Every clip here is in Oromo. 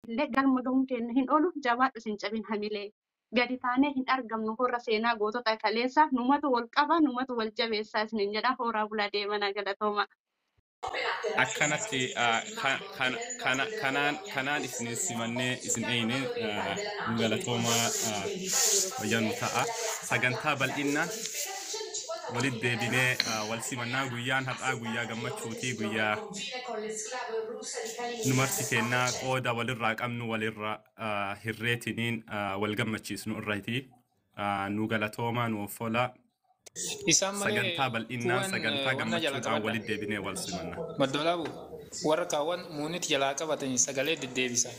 illee galma gahuun keenya hin oolu jabaadhu sin cabin hamilee gadi taanee hin argamnu horra seenaa gootota kaleessa numatu wal qaba numatu wal jabeessaa isinin jedha horaa bulaa deemana galatooma. Akkanatti kanaan isin simannee isin eeyne nu galatoomaa wayyaanu ta'a. Sagantaa bal'inaa walitti deebinee wal simannaa guyyaan har'aa guyyaa gammachuutii guyyaa nu marti kennaa qooda walirraa qabnu walirraa hirreetiniin wal gammachiisnu irrayti nu galatoomaa nu offolaa. Sagantaa bal'inaa sagantaa gammachuudhaan walitti deebinee wal simanna. Madolaabu warra kaawwan muuniti jalaa qabatanii sagalee deddeebisa.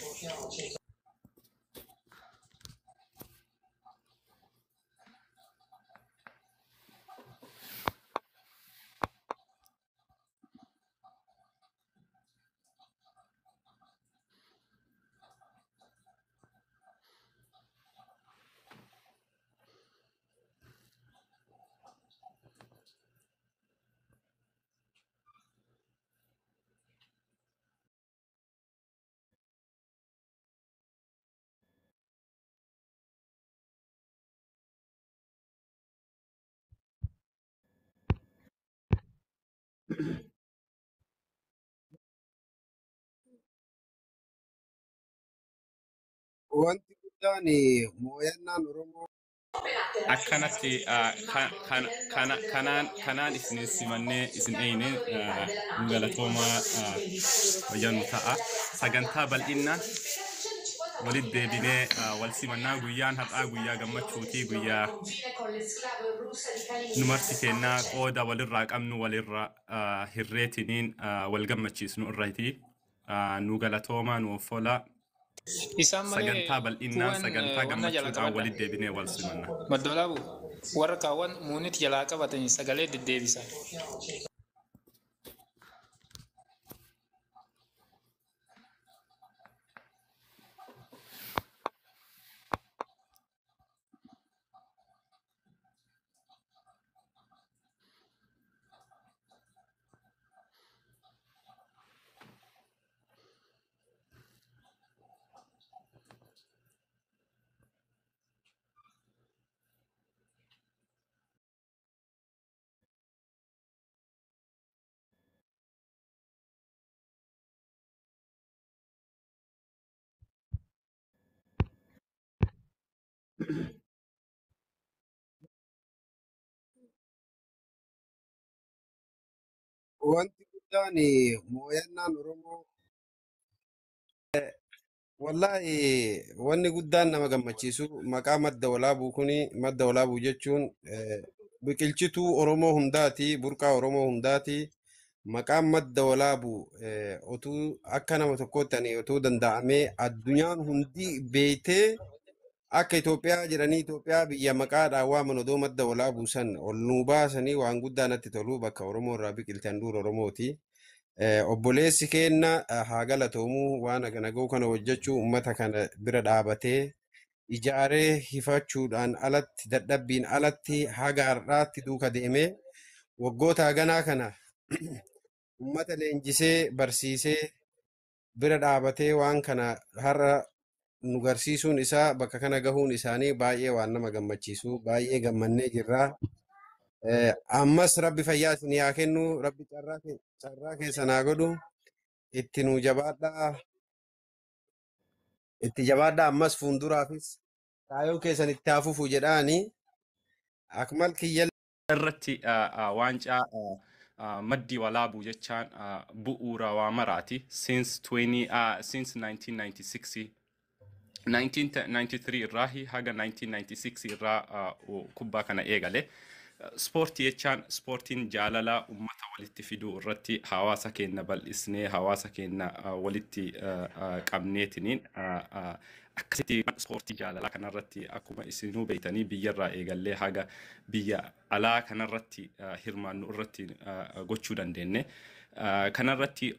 Wanti guddaan mooyannaan Oromoo akkanatti kanaan isin simannee isin eeyne nu galatoomaa wayyaanu ta'a. Sagantaa bal'inaa walitti deebinee wal simannaa guyyaan har'aa guyyaa gammachuutii guyyaa nu marti kennaa qooda walirraa qabnu walirraa hirreetiniin wal gammachiisnu irrayti nu galatoomaa nu offolaa. Sagantaa bal'inaa sagantaa gammachuudhaan walitti deebinee wal simanna. Madolaabu warra kaawwan muuniti jalaa qabatanii sagalee deddeebisa. wanti guddaan mooyannaan Oromoo wallahi wanni guddaan nama gammachiisu maqaa madda walaabuu kuni madda walaabuu jechuun biqilchituu Oromoo hundaati burqaa Oromoo hundaati maqaan madda walaabuu otuu akka nama tokkootti otuu danda'amee addunyaan hundi beeytee akka Itoophiyaa jedhanii Itoophiyaa biyya maqaadhaan waaman odoo madda walaabuu san ol nuu baasanii waan guddaa natti tolu bakka Oromoo irraa biqiltan duura Oromooti. Obboleessi keenna haa galatoomuu waan nagahuu kana hojjechuu uummata kana bira dhaabatee ijaaree hifachuudhaan alatti dadhabbiin alatti haga har'aatti duuka deemee waggoota haganaa kana uummata leenjisee barsiisee bira dhaabatee waan kana har'a nu garsiisuun isaa bakka kana gahuun isaanii baay'ee waan nama gammachiisu baay'ee gammannee jirra. Ammas rabbi fayyaa isinii haa kennu rabbi carraa keessan haa godhu itti nu jabaadhaa ammas fuulduraafis kaayoo keessan itti haa fufu jedhaani akmal kiyya irratti waancaa maddi walaabuu jechaan bu'uura waa maraati since 1996 1993 irraa haga 1996 irraa kubbaa kana eegale. Sportii jechaan sportiin jaalala uummata walitti fiduu irratti hawaasa keenya bal'isnee hawaasa keenya walitti qabneetiniin akkasitti sportii jaalala kanarratti akkuma isinuu beeytanii biyyarraa eegallee haga biyya alaa kanarratti hirmaannu irratti gochuu dandeenye. Kanarratti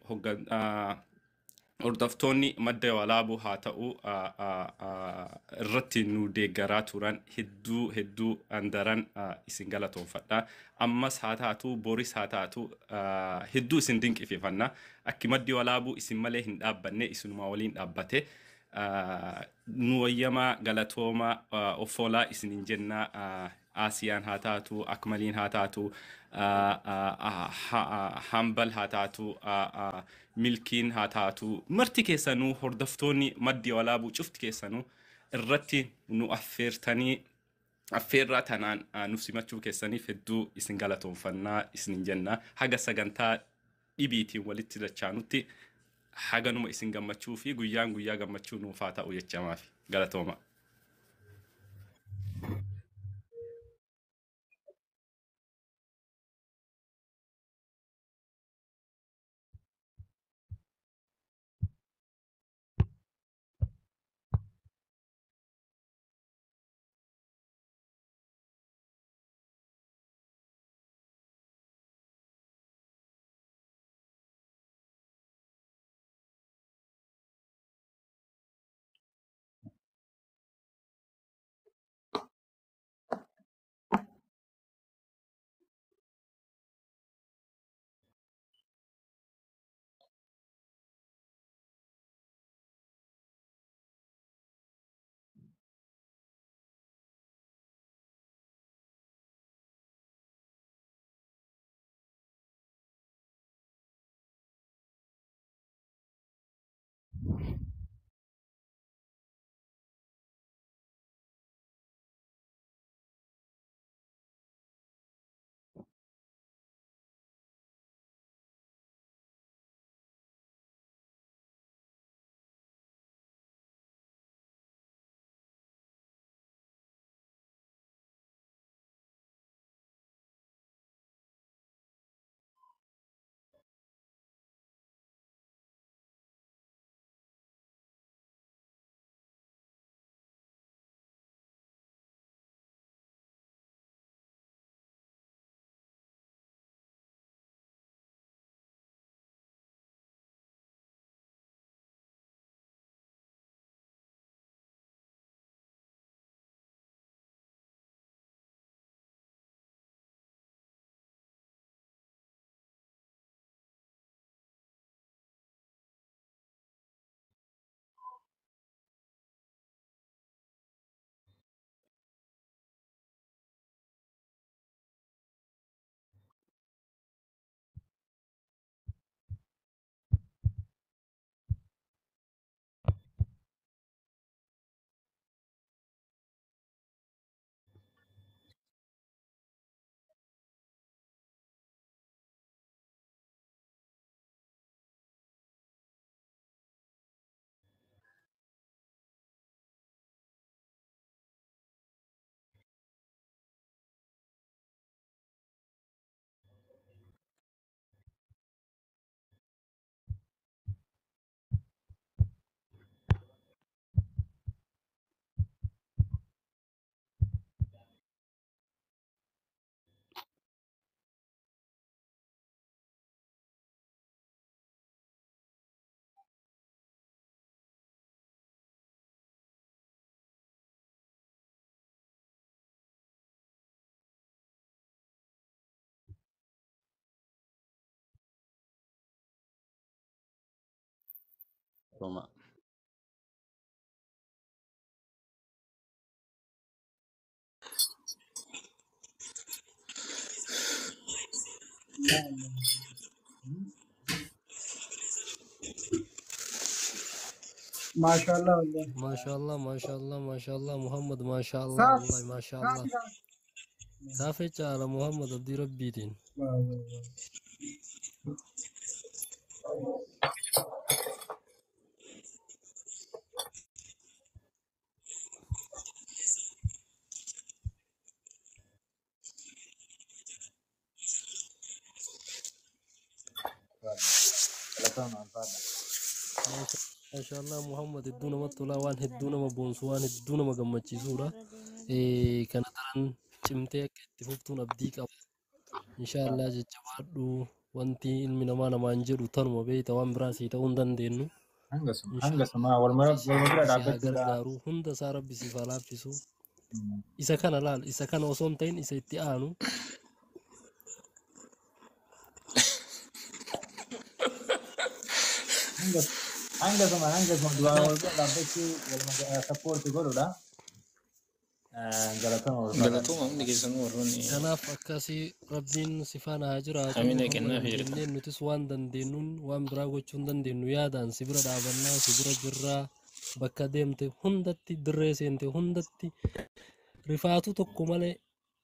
hordoftoonni madda walaabuu haa ta'u irratti nu deeggaraa turan hedduu andaran isin galatoonfadha. Ammas haa taatu boris haa taatu hedduu isin dinqisiifanna. Akki maddi walaabuu isin malee hin dhaabbanne isinuma waliin dhaabbate nuwayyama galatooma offolaa isinin jenna Asiyaan haa taatu Akmaliin haa taatu hambal haa taatu milkiin haa taatu marti keessanuu hordoftoonni maddii walaabuu cufti keessanuu irratti nu affeertanii affeerraa tanaan nuuf simachuu keessaniif hedduu isin galatoonfannaa isinin jenna haga sagantaa dhibiitiin walitti dachaanutti haganuma isin gammachuu fi guyyaan guyyaa gammachuu nuuf haa ta'u jechamaaf galatooma. ما شاء الله والله ما شاء الله ما شاء الله ما شاء الله محمد ما شاء الله والله ما شاء الله كافي على محمد عبد ربي دين ما شاء الله محمد الدون ما طلع وان هدونا ما بونسوان هدونا ما جمعتي سورة كان تران cimtee itti fuftuun abdii qaba inshallah jajjabaadhu wanti ilmi namaa namaan jedhu tanuma beeyta waan biraa sii ta'uu hin dandeenyu hangasuma walmara dhaabbachuudha gargaaru hunda isaa rabbi siif haa laaffisu isa kana laal isa kana osoo hin ta'in isa itti aanu hanga dua kanaaf wal dhaabbachuu wal sappoorti godhudha. Galatama ulfaadha. Galatuma hundi keessanuu warroonni kanaaf akkasii rabbiin si faana haa jiraatu hamina hamma kennaa fi jedha. dandeenyeen nutis waan dandeenyuun waan biraa gochuu hin dandeenyu yaadaan si bira dhaabannaa si bira jirraa bakka deemte hundatti dirree seente hundatti rifaatuu tokko malee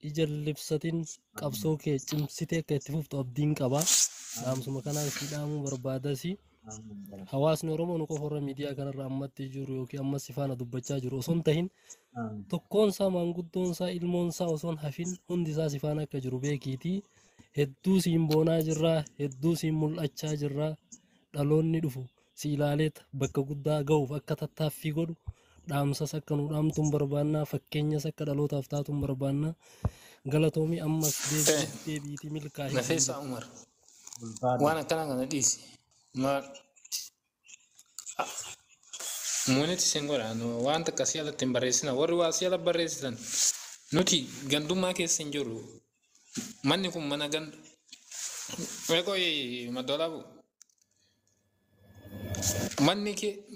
ija libsatiin qabsoo kee cimsitee akka itti fuftu abdiin qaba. Dhaamsuma kanaan si dhaamuu barbaadasi. Hawaasni Oromoo nu qofa irra miidiyaa kanarra ammatti jiru yookiin ammas si faana dubbachaa jiru osoo hin tahin tokkoon isaa maanguddoon isaa ilmoon isaa osoo hin hafin hundi isaa si faana akka jiru beekiitii hedduu siin boonaa jirraa hedduu siin mul'achaa jirraa dhaloonni dhufu si ilaaleet bakka guddaa ga'uuf akka tattaaffii godhu dhaamsas akka nu dhaamtuun barbaannaa fakkeenyas akka dhalootaaf taatuun barbaannaa galatoomii ammas deebiitii milkaa'ee Nafeessaa Umar Ulfaadha. waan akkana kana dhiisi. Muuniti isin godha waan takka si alatti hin barreessina warri waa si ala barreessitan nuti gandummaa keessa hin jirru manni kun mana gandu eegoo maddoolaabu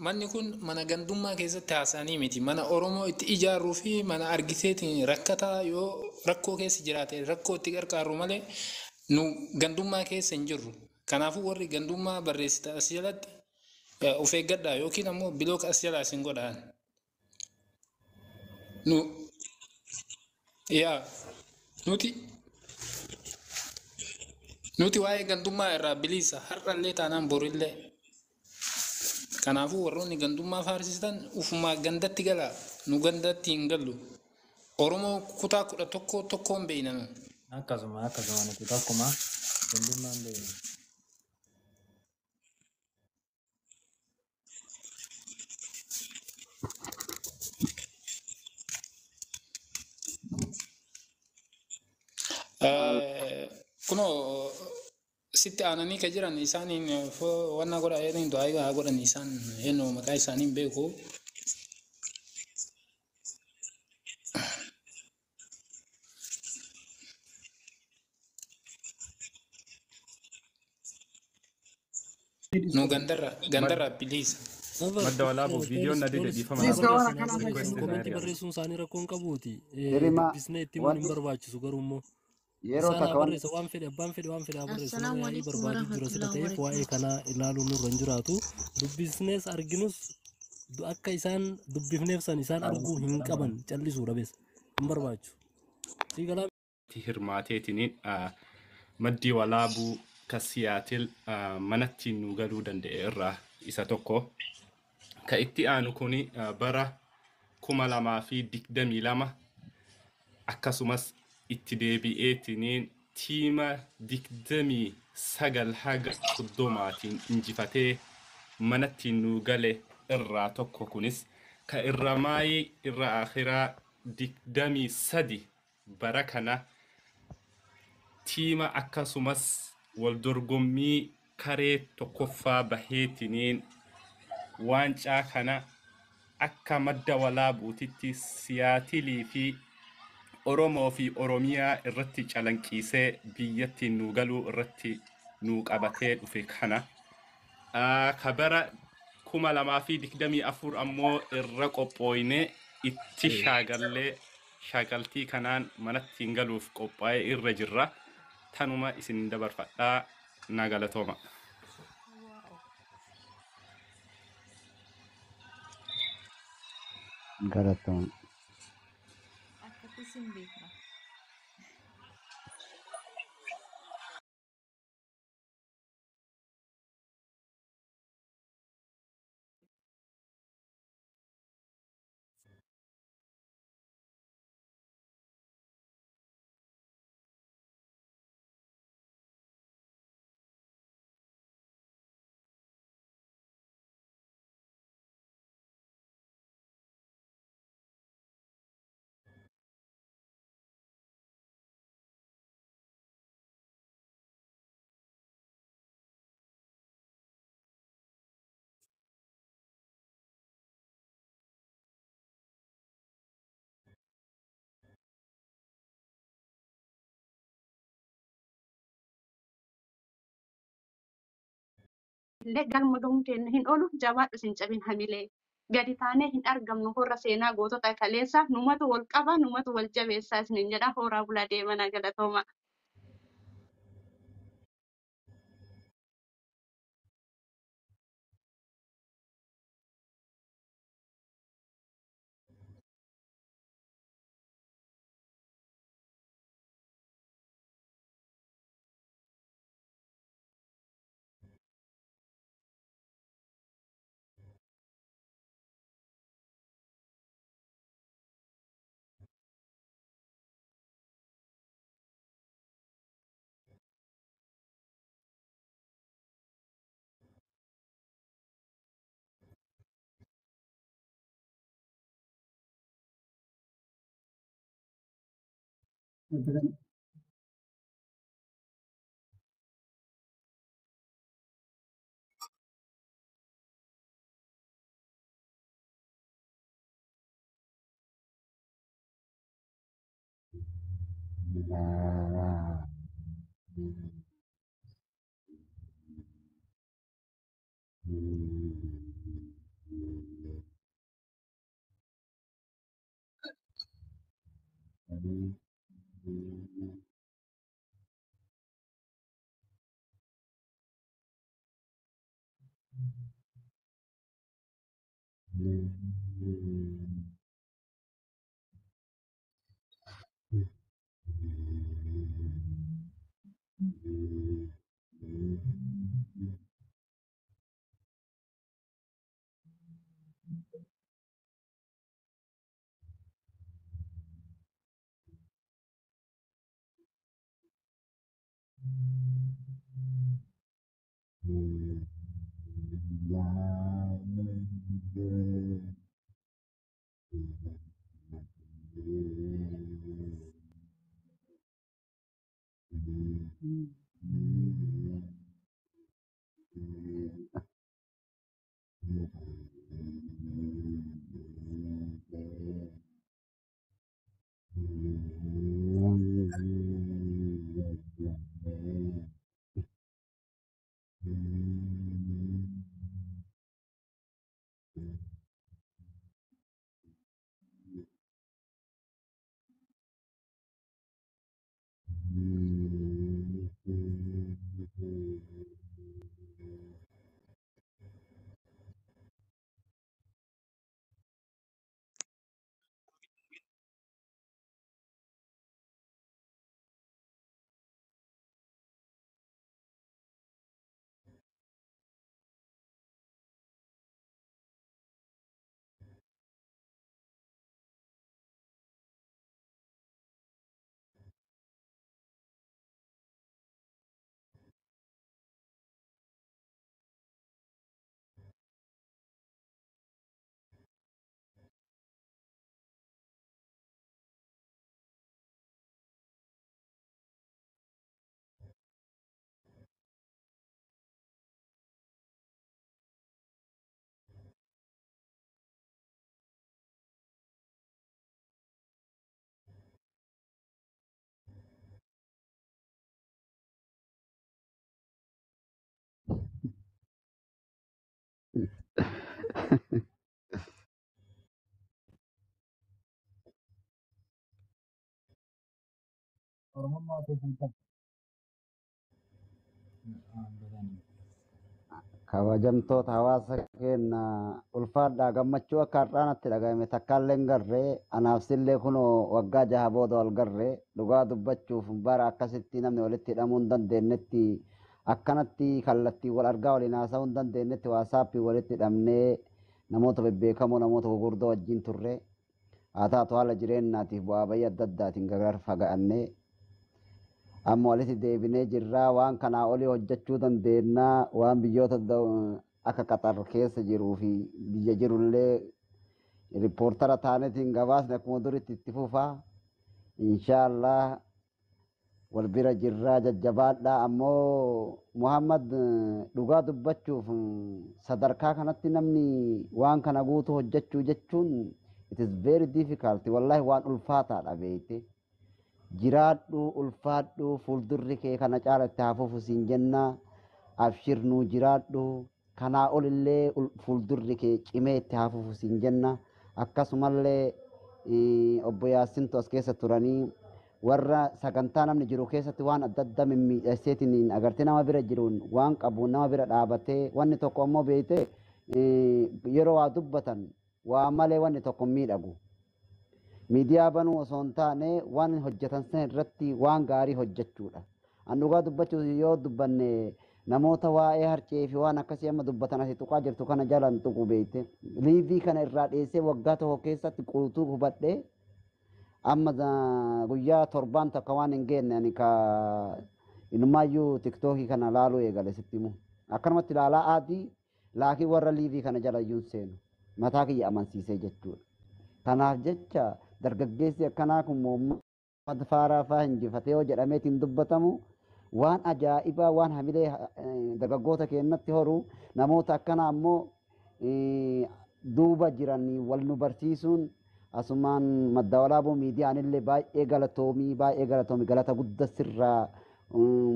manni kun mana gandummaa keessatti haasa'anii miti mana Oromoo itti ijaarruu fi mana argiteetiin rakkataa yoo rakkoo keessa jiraate rakkoo itti gargaaru malee nu gandummaa keessa hin jirru. Kanaafuu warri gandummaa barreessita as jalatti of eeggadhaa yookiin ammoo bilooka as jalaa isin godhaan. Yaa nuti waa'ee gandummaa irraa bilisa har'allee taanaan borillee. Kanaafuu warroonni gandummaa faarsisan ufumaa gandatti galaa nu gandatti hin gallu. Oromoo kutaa 11 tokkoon beeynanu. Akkasuma nuti tokkuma gandummaan beeknu. Kunoo sitti aananii ka jiran isaaniin wanna godha jedhanii du'aa godhan isaan eenyu maqaa isaaniin beeku. Nu gandarra bilisa. Madda walaabuu viidiyoon na dide dhiifama komentii barreessuun isaanii rakkoon qabuuti. Hirima Dubbisnee itti himuun hin barbaachisu garuu immoo. yeroo Isaan haa takka barreessa waan fedhe abbaan fedhe waan fedhe haa barreessu nama yaa'ii barbaadu jira sida ta'eef waa'ee kanaa ilaaluun nurra hin jiraatu. Dubbisnees arginus akka isaan dubbifneef san isaan arguu hin qaban callisuudha bees hin barbaachu. Siigalaa hirmaateetiniin maddii walaabuu ka siyaatil manatti nu galuu danda'e irraa isa tokko. Ka itti aanu kuni bara 2022 akkasumas itti deebi'eetiniin tiima 29 haga 30 injifatee manatti nu gale irraa tokko kunis ka irra maayii irra akhiraa 23 bara kana tiima akkasumas wal dorgommii karee tokkoffaa baheetiniin waancaa kana akka madda walaabuutitti siyaatilii fi Oromoo fi Oromiyaa irratti calanqiisee biyyatti nu galuu irratti nu qabatee dhufe kana kabara 2024 ammoo irra qophooyne itti shaagaltii kanaan manatti hin galuuf qophaa'ee irra jirra. Tanuma isin dabarfadhaa na galatooma. galatama. illee galma gahuun keenya hin oolu jabaadhu sin cabin hamilee gadi taanee hin argamnu horra seenaa gootota kaleessa numatu wal qaba numatu wal jabeessaa isinin jedha horaa bulaa deemana galatooma. Oromummaa keessan kan kabajamtoota hawaasa keenya ulfaadhaa gammachuu akka har'aanatti dhagahame takkaallee hin garree anaaf sillee kunoo waggaa jaha booda wal garree dhugaa dubbachuuf bara akkasitti namni walitti hidhamuu hin dandeenyetti akkanatti kallattii wal argaa waliin haasa'uu hin dandeenyetti waasaappii walitti hidhamnee namoota bebbeekamoo namoota gurguddoo wajjin turre haa taatu haala jireenyaatiif bu'aa bayii adda addaatiin gargar faga'annee amma walitti deebinee jirraa waan kanaa olii hojjechuu dandeennaa waan biyyoota akka qaxar keessa jiruu fi biyya jirullee riippoortara taanetiin gabaasni akkuma duritti itti fufaa inshaallah wal bira jirraa jajjabaadhaa ammoo Muhammad dhugaa dubbachuuf sadarkaa kanatti namni waan kana guutuu hojjechuu jechuun it is very difficult wallahi waan ulfaataadha beeyte jiraadhu ulfaadhu fuuldurri kee kana caala itti hafuuf siin jennaa abshir nuu jiraadhu kanaa olillee fuuldurri kee cimee itti hafuuf siin jenna akkasumallee obbo Yaasintu as keessa turanii warra sagantaa namni jiru keessatti waan adda addaa mimmiidhaseetiin agartee nama bira jiruun waan qabu nama bira dhaabatee wanni tokko ammoo beeyte yeroo waa dubbatan waa malee wanni tokko miidhagu. Miidiyaa banuu osoo hin taane waan hojjetan san irratti waan gaarii hojjechuudha. An dhugaa dubbachuu yoo dubbanne namoota waa'ee harcee fi waan akkasii amma dubbatan asii tuqaa jirtu kana jalan tuqu beeyte. Liivii kana irraa dheessee waggaa tokko keessatti quutuu hubadhee amma guyyaa torbaan takka waan hin geenne ani ka inumaayyuu tiktookii kana laaluu eegale sitti himu. Akkanumatti ilaalaa aadii laakii warra liivii kana jalayyuun seenu mataa kiyya amansiisee jechuudha. Kanaaf jecha dargaggeessi akkanaa kun Muhammad Faaraa fa'aa injifatee yoo jedhameetiin dubbatamu waan ajaa'ibaa waan hamilee dargaggoota keenyatti horu namoota akkanaa ammoo duuba jiranii wal nu barsiisuun asumaan madda walaaboo miidiyaan illee baay'ee galatoomii galata guddaa sirraa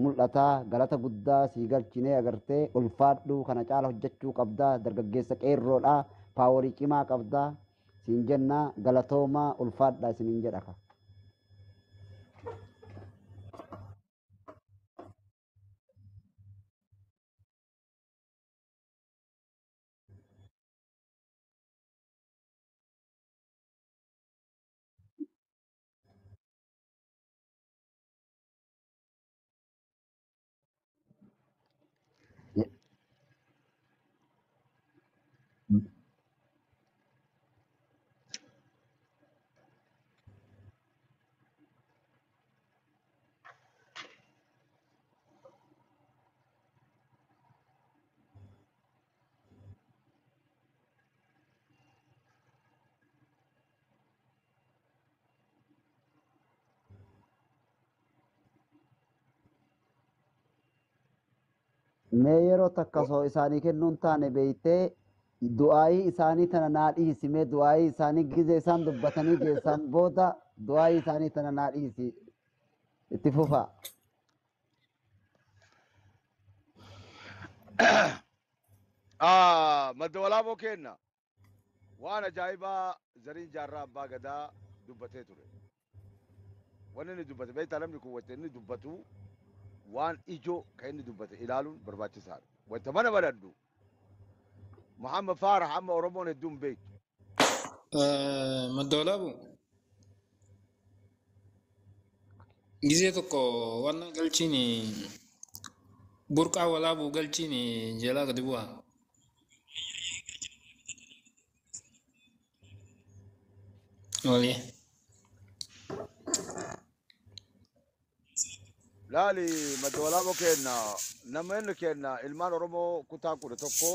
mul'ataa galata guddaa sii galchinee agartee ulfaadhu kana caala hojjechuu qabdaa dargaggeessa qeerroodhaa paaworii cimaa qabdaa siin jennaa galatoomaa ulfaadhaa isiniin jedha. Mee yeroo takka osoo isaanii kennuun taane beeytee du'aayii isaanii tana naa dhiisi mee du'aayii isaanii gizee isaan dubbatanii geessan booda du'aayii isaanii tana naa dhiisi itti fufaa. Madda walaaboo kenna waan ajaa'ibaa zariin jaarraa abbaa gadaa dubbatee ture. Wanni inni dubbate beektaa namni kun wanta inni dubbatu waan ijoo kan inni dubbate ilaaluun barbaachisaadha. Wanta mana badadhu Muhammad Faarax amma Oromoon hedduun beektu. Madda walaaboo gizee tokko waan galchiin burqaa walaabuu galchiin jalaa gadi bu'aa. Oye. Laali madda walaaboo kenna nama inni kenna ilmaan Oromoo kutaa kudha tokko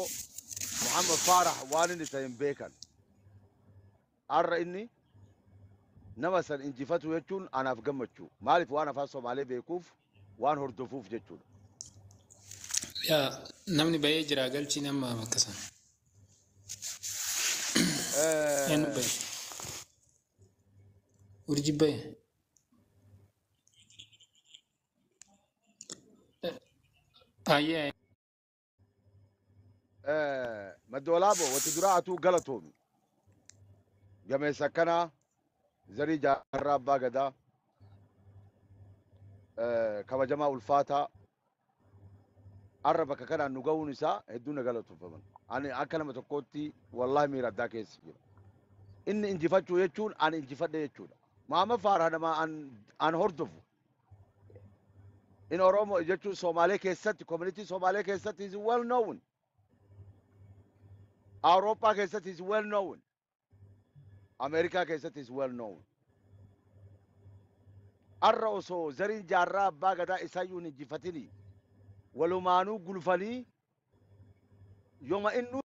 Muhammad Faarax waan inni ta'e hin beekan. Har'a inni nama san injifatu jechuun anaaf gammachuu. Maaliif waan afaan Somaalee beekuuf waan hordofuuf jechuudha. Yaa namni bahee jira galchii nama makkasan. Eenyu bahee? Urjii bahee? Ayyee. Madda walaaboo wanti duraa atuu galatoomi. Gameessa akkanaa zarii jaarraa abbaa gadaa kabajamaa ulfaataa har'a bakka kanaan nu ga'uun isaa hedduu na galatoomfaman. Ani akka nama tokkootti wallaahi miira addaa keessa jira. Inni injifachuu jechuun ani injifadhe jechuudha. Muhammad Faarax nama an hordofu. In Oromoo jechuun Somaalee keessatti community Somaalee keessatti is well known. Awurooppaa keessatti is well known. Ameerikaa keessatti is well known. Har'a osoo zariin jaarraa abbaa gadaa isaayyuu hin injifatini walumaanuu gulufanii yooma inni